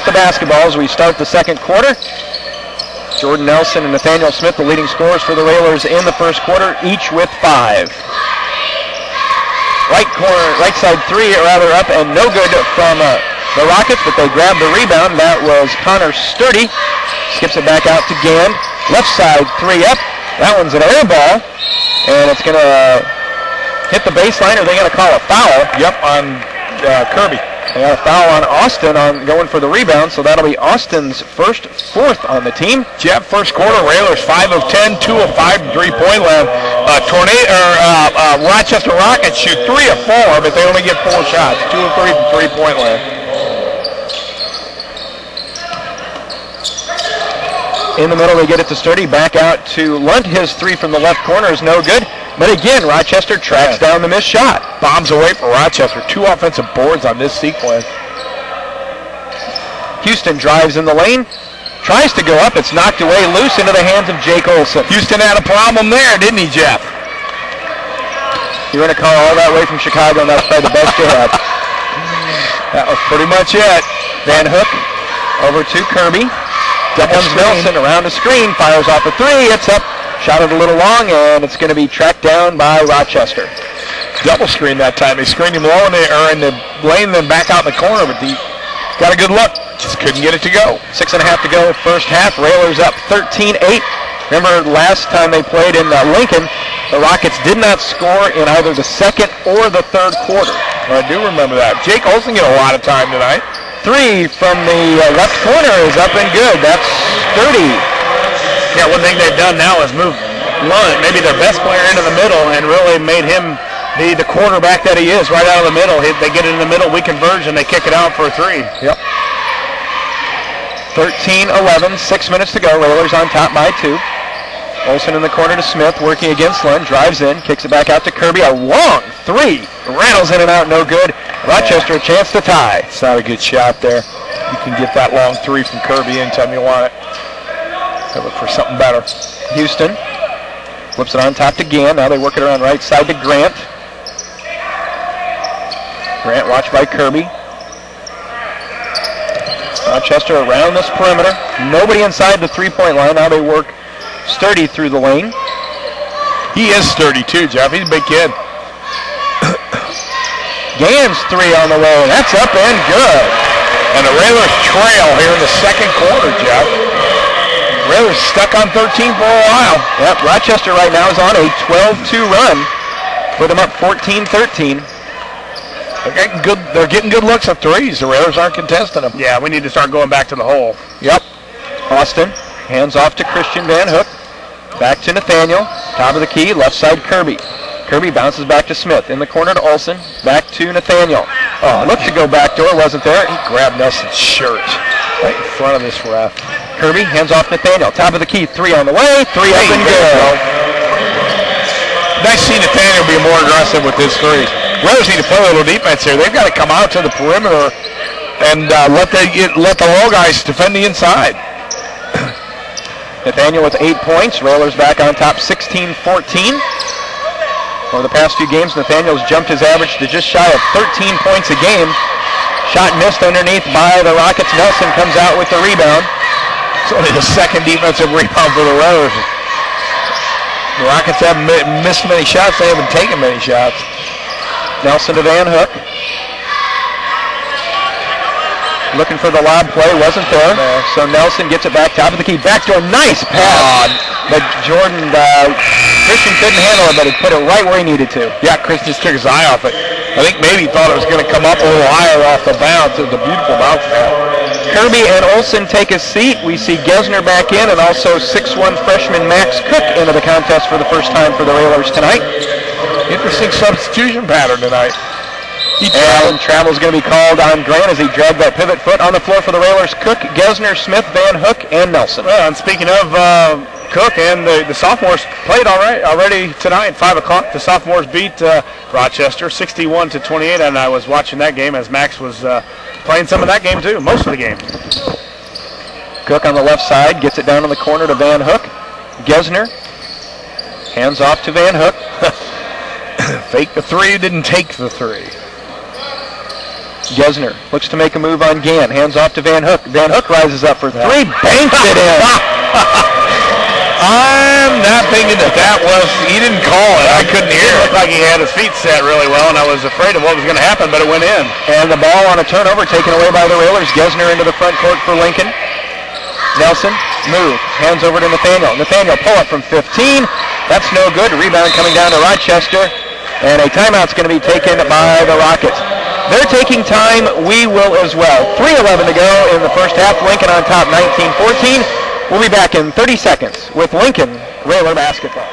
the basketball as we start the second quarter. Jordan Nelson and Nathaniel Smith, the leading scorers for the Railers in the first quarter, each with 5. Right side three, rather up and no good from the Rockets, but they grabbed the rebound. That was Connor Sturdy. Skips it back out to Gand. Left side three up. That one's an air ball, and it's going to hit the baseline. Are they going to call a foul? Yep, on Kirby. They got a foul on Austin on going for the rebound, so that'll be Austin's fourth on the team. Jeff, first quarter, Railers 5 of 10, 2 of 5 from three-point land. Rochester Rockets shoot 3 of 4, but they only get 4 shots. 2 of 3 from three-point land. In the middle, they get it to Sturdy. Back out to Lunt. His 3 from the left corner is no good. But again, Rochester tracks down the missed shot. Bombs away for Rochester. 2 offensive boards on this sequence. Houston drives in the lane. Tries to go up. It's knocked away loose into the hands of Jake Olson. Houston had a problem there, didn't he, Jeff? You're going to call all that way from Chicago, and that's probably the best you have. That was pretty much it. Van Hook over to Kirby. There comes Nelson around the screen. Fires off a 3. It's up. Shot it a little long, and it's going to be tracked down by Rochester. Double screen that time. They screened him low in the lane, then back out in the corner, but he got a good look. Just couldn't get it to go. 6.5 to go first half. Railers up 13-8. Remember last time they played in Lincoln, the Rockets did not score in either the second or the third quarter. Well, I do remember that. Jake Olson get a lot of time tonight. 3 from the left corner is up and good. That's 30. Yeah, one thing they've done now is move Lunt, maybe their best player, into the middle and really made him the quarterback that he is right out of the middle. They get it in the middle, we converge, and they kick it out for a 3. Yep. 13-11, 6 minutes to go. Railers on top by 2. Olsen in the corner to Smith, working against Lund, drives in, kicks it back out to Kirby. A long 3. Rattles in and out, no good. Rochester a chance to tie. It's not a good shot there. You can get that long 3 from Kirby anytime you want it. I look for something better. Houston flips it on top to Gann. Now they work it around right side to Grant. Grant watched by Kirby. Rochester around this perimeter. Nobody inside the three-point line. Now they work Sturdy through the lane. He is sturdy too, Jeff. He's a big kid. Gann's 3 on the way. That's up and good. And the Railers trail here in the second quarter, Jeff. Railers stuck on 13 for a while. Yep, Rochester right now is on a 12-2 run. Put them up 14-13. They're getting good looks at threes. The Railers aren't contesting them. Yeah, we need to start going back to the hole. Yep. Austin hands off to Christian Van Hook. Back to Nathaniel. Top of the key, left side Kirby. Kirby bounces back to Smith. In the corner to Olsen. Back to Nathaniel. Looked to go backdoor, wasn't there. He grabbed Nelson's shirt right in front of this ref. Kirby hands off Nathaniel. Top of the key, 3 on the way. 3 up and good. Nice to see Nathaniel be more aggressive with his 3. Railers need to play a little defense here. They've got to come out to the perimeter and let the low guys defend the inside. Nathaniel with 8 points. Railers back on top 16-14. Over the past few games, Nathaniel's jumped his average to just shy of 13 points a game. Shot missed underneath by the Rockets. Nelson comes out with the rebound. It's only the second defensive rebound for the Railers. The Rockets haven't missed many shots. They haven't taken many shots. Nelson to Van Hook. Looking for the lob play, wasn't there. So Nelson gets it back, top of the key. Backdoor, nice pass. But Christian couldn't handle it, but he put it right where he needed to. Yeah, Christian just took his eye off it. I think maybe he thought it was going to come up a little higher off the bounce. It was a beautiful bounce pass. Kirby and Olsen take a seat. We see Gesner back in, and also 6'1" freshman Max Cook into the contest for the first time for the Railers tonight. Interesting substitution pattern tonight. And travel's going to be called on Grant as he dragged that pivot foot on the floor for the Railers. Cook, Gesner, Smith, Van Hook, and Nelson. Well, and speaking of Cook and the sophomores played already tonight at 5 o'clock. The sophomores beat Rochester 61-28, and I was watching that game as Max was playing some of that game too, most of the game. Cook on the left side gets it down in the corner to Van Hook. Gesner hands off to Van Hook. Fake the 3, didn't take the 3. Gesner looks to make a move on Gann. Hands off to Van Hook. Van Hook rises up for three. Banks it in. I'm not thinking that was, he didn't call it. I couldn't hear It it. looked like he had his feet set really well, and I was afraid of what was going to happen, but it went in. And the ball on a turnover taken away by the Railers. Gesner into the front court for Lincoln. Nelson, move. Hands over to Nathaniel. Nathaniel, pull up from 15. That's no good. Rebound coming down to Rochester. And a timeout's going to be taken by the Rockets. They're taking time. We will as well. 3:11 to go in the first half. Lincoln on top 19-14. We'll be back in 30 seconds with Lincoln Railer basketball.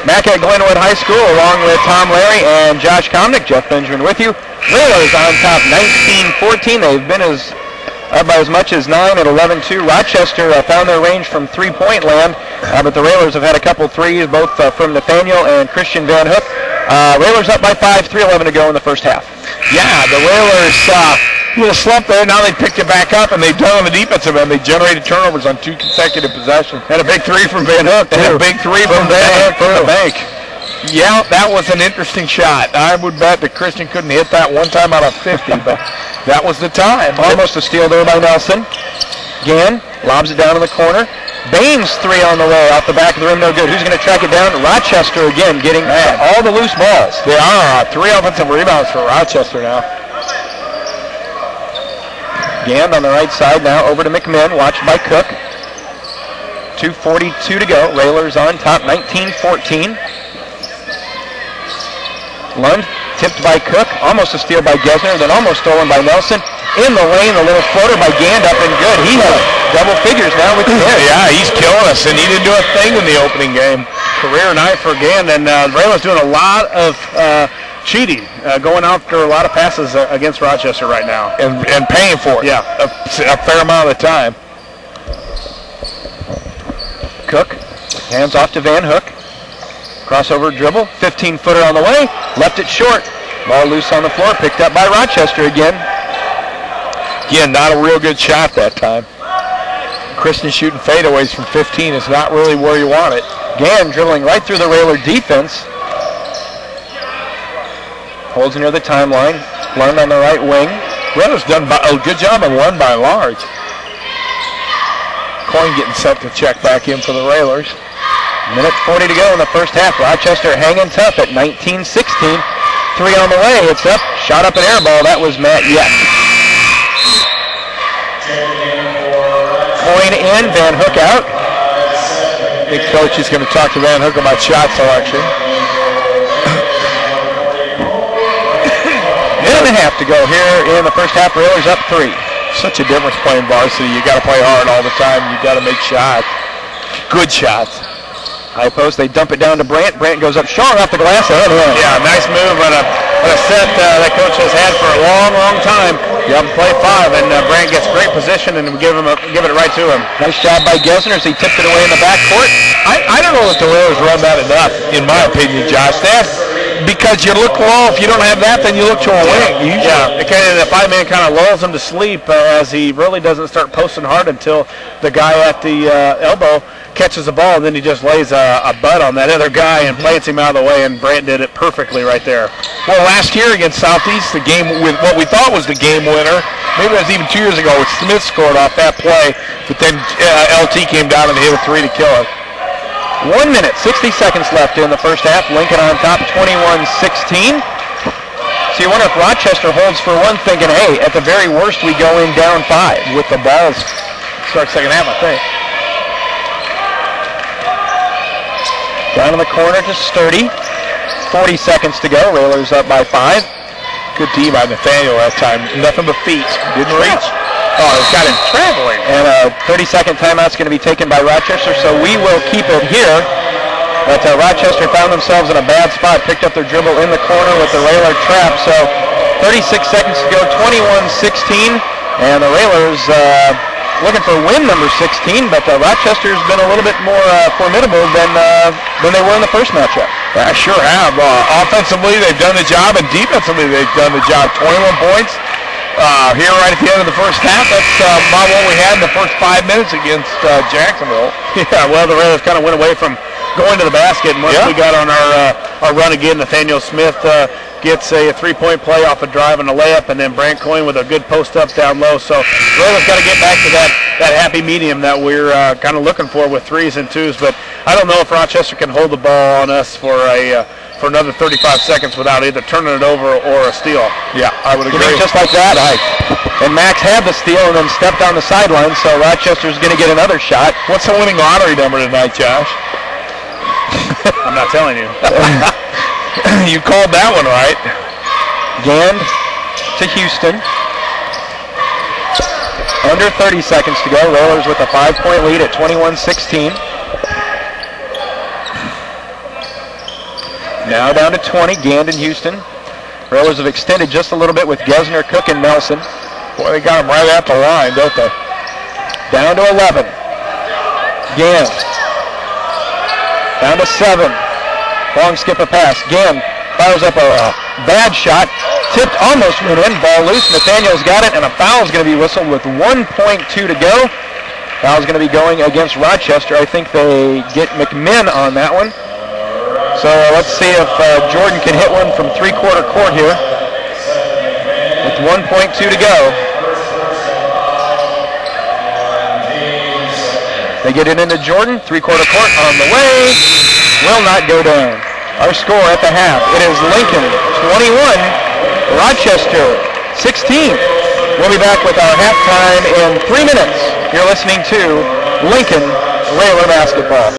Back at Glenwood High School along with Tom Larey and Josh Komnick. Jeff Benjamin with you. Railers on top 19-14. They've been up by as much as 9 at 11-2. Rochester found their range from three-point land, but the Railers have had a couple threes, both from Nathaniel and Christian Van Hook. Railers up by 5, 3:11 to go in the first half. Yeah, the Railers, a little slump there. Now they picked it back up, and they've done on the defensive end. They generated turnovers on 2 consecutive possessions. Had a big three from Van Hook, And a big three from Van Hook from the bank. Yeah, that was an interesting shot. I would bet that Christian couldn't hit that one time out of 50, but that was the time. Almost a steal there by Nelson. Gann lobs it down in the corner. Baines three on the way off the back of the rim, no good. Who's going to track it down? Rochester again getting all the loose balls. They are 3 offensive rebounds for Rochester now. Gann on the right side now over to McMinn, watched by Cook. 2:42 to go. Railers on top 19-14. Lund tipped by Cook, almost a steal by Gesner, then almost stolen by Nelson. In the lane, the little floater by Gand up and good. He has double figures now with 10. Yeah, he's killing us, and he didn't do a thing in the opening game. Career night for Gand, and Railers doing a lot of cheating, going after a lot of passes against Rochester right now. And paying for it. Yeah. A fair amount of the time. Cook, hands off to Van Hook. Crossover dribble, 15-footer on the way, left it short. Ball loose on the floor, picked up by Rochester again. Again, not a real good shot that time. Christian shooting fadeaways from 15 is not really where you want it. Gann dribbling right through the Railer defense. Holds near the timeline. Lund on the right wing. Railers done a good job on Lund by and large. Coyne getting set to check back in for the Railers. Minute 40 to go in the first half. Rochester hanging tough at 19-16. 3 on the way. It's up. Shot up an air ball. That was Matt Yett. Coyne in. Van Hook out. I think Coach is going to talk to Van Hook about shot selection. Minute and a half to go here in the first half. Railers up 3. Such a difference playing varsity. You got to play hard all the time. You got to make shots. Good shots. High post, they dump it down to Brandt. Brandt goes up strong off the glass. And Yeah, nice move on a set that coach has had for a long, long time. Play 5, and Brandt gets great position, and we give it right to him. Nice job by Gesner as he tipped it away in the backcourt. I don't know if the Railers run that enough, in my opinion, Josh. Because you look low. If you don't have that, then you look to a wing. Yeah, the 5-man kind of lulls him to sleep as he really doesn't start posting hard until the guy at the elbow catches the ball, and then he just lays a butt on that other guy and plants him out of the way, and Brandt did it perfectly right there. Well, last year against Southeast, the game with what we thought was the game winner, maybe it was even 2 years ago, Smith scored off that play, but then LT came down and hit a 3 to kill it. 1 minute, 60 seconds left in the first half. Lincoln on top, 21-16. So you wonder if Rochester holds for one, thinking, hey, at the very worst, we go in down 5 with the balls. Start second half, I think. Down in the corner to Sturdy. 40 seconds to go. Railers up by 5. Good D by Nathaniel that time. Nothing but feet. Didn't reach. Oh, it's got him traveling. And a 30-second timeout's going to be taken by Rochester, so we will keep it here. But Rochester found themselves in a bad spot, picked up their dribble in the corner with the Railer trap. So 36 seconds to go, 21-16. And the Railers looking for win number 16, but Rochester's been a little bit more formidable than they were in the first matchup. I sure have. Offensively, they've done the job, and defensively, they've done the job. 21 points. Here right at the end of the first half, that's about what we had in the first 5 minutes against Jacksonville. Yeah, well, the Railers kind of went away from going to the basket, and once we got on our run again, Nathaniel Smith gets a 3-point play off a drive and a layup, and then Brant Coyne with a good post up down low. So Royal's got to get back to that happy medium that we're kind of looking for with 3s and 2s. But I don't know if Rochester can hold the ball on us for another 35 seconds without either turning it over or a steal. Yeah, I would agree. Just like that. And Max had the steal and then stepped on the sideline, so Rochester's going to get another shot. What's the winning lottery number tonight, Josh? I'm not telling you. You called that one right. Gand to Houston. Under 30 seconds to go. Rollers with a 5-point lead at 21-16. Now down to 20, Gand and Houston. Rollers have extended just a little bit with Gesner, Cook, and Nelson. Boy, they got them right at the line, don't they? Down to 11. Gand. Down to 7. Long skip a pass. Gand fires up a bad shot. Tipped, almost went in. Ball loose. Nathaniel's got it, and a foul's going to be whistled with 1.2 to go. Foul's going to be going against Rochester. I think they get McMinn on that one. So let's see if Jordan can hit one from three-quarter court here with 1.2 to go. They get it into Jordan. Three-quarter court on the way. Will not go down. Our score at the half. It is Lincoln 21, Rochester 16. We'll be back with our halftime in 3 minutes. You're listening to Lincoln Whaler Basketball.